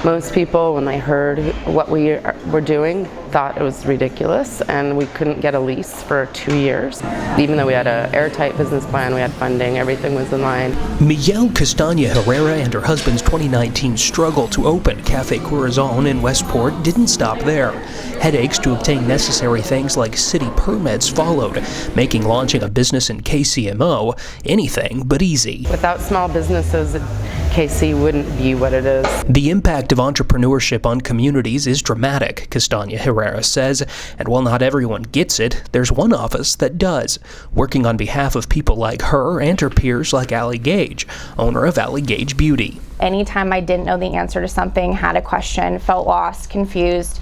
Most people, when they heard what we were doing, thought it was ridiculous, and we couldn't get a lease for 2 years. Even though we had an airtight business plan, we had funding, everything was in line. Miguel Castaña Herrera and her husband's 2019 struggle to open Cafe Corazon in Westport didn't stop there. Headaches to obtain necessary things like city permits followed, making launching a business in KCMO anything but easy. Without small businesses, KC wouldn't be what it is. The impact of entrepreneurship on communities is dramatic, Castaña Herrera says, and while not everyone gets it, there's one office that does, working on behalf of people like her and her peers like Alley Gage, owner of Alley Gage Beauty. Anytime I didn't know the answer to something, had a question, felt lost, confused,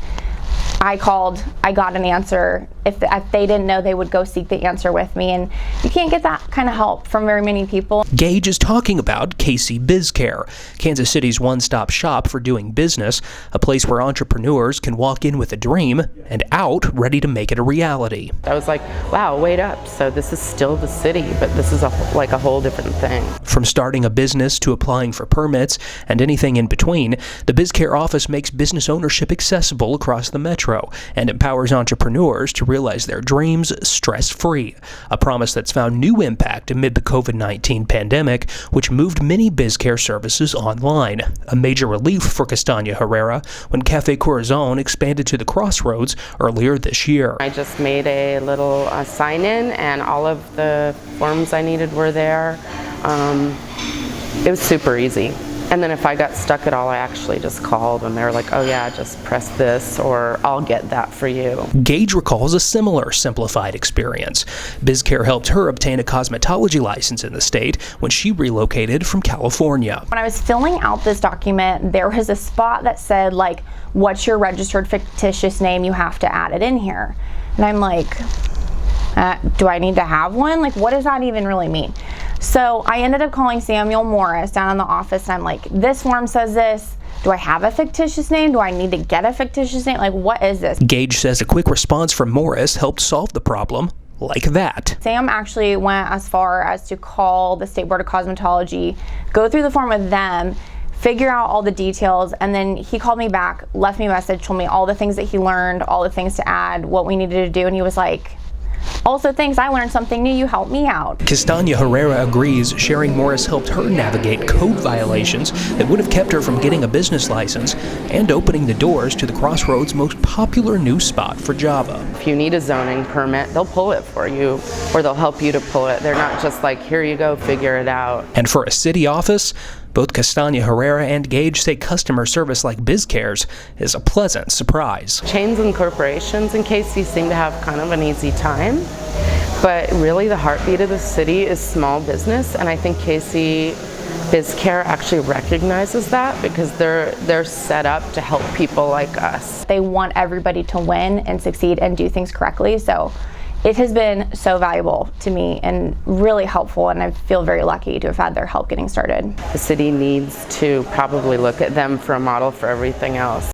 I called, I got an answer. If they didn't know, they would go seek the answer with me, and you can't get that kind of help from very many people. Gage is talking about KC BizCare, Kansas City's one-stop shop for doing business, a place where entrepreneurs can walk in with a dream and out ready to make it a reality. I was like, wow, wait up. So this is still the city, but this is like a whole different thing. From starting a business to applying for permits and anything in between, the BizCare office makes business ownership accessible across the metro and empowers entrepreneurs to realize their dreams stress-free, a promise that's found new impact amid the COVID-19 pandemic, which moved many BizCare services online. A major relief for Castaña Herrera when Cafe Corazon expanded to the Crossroads earlier this year. I just made a little sign-in, and all of the forms I needed were there. It was super easy. And then if I got stuck at all, I actually just called, and they were like, oh yeah, just press this, or I'll get that for you. Gage recalls a similar simplified experience. BizCare helped her obtain a cosmetology license in the state when she relocated from California. When I was filling out this document, there was a spot that said, like, what's your registered fictitious name? You have to add it in here. And I'm like, do I need to have one? Like, what does that even really mean? So I ended up calling Samuel Morris down in the office, and I'm like, this form says this. Do I have a fictitious name? Do I need to get a fictitious name? Like, what is this? Gage says a quick response from Morris helped solve the problem like that. Sam actually went as far as to call the State Board of Cosmetology, go through the form with them, figure out all the details, and then he called me back, left me a message, told me all the things that he learned, all the things to add, what we needed to do, and he was like, also, thanks, I learned something new, you helped me out. Castaña Herrera agrees sharing Morris helped her navigate code violations that would have kept her from getting a business license and opening the doors to the Crossroads' most popular new spot for Java. If you need a zoning permit, they'll pull it for you, or they'll help you to pull it. They're not just like, here you go, figure it out. And for a city office, both Castaña Herrera and Gage say customer service like BizCare's is a pleasant surprise. Chains and corporations in KC seem to have kind of an easy time, but really the heartbeat of the city is small business, and I think KC BizCare actually recognizes that because they're set up to help people like us. They want everybody to win and succeed and do things correctly, so it has been so valuable to me and really helpful, and I feel very lucky to have had their help getting started. The city needs to probably look at them for a model for everything else.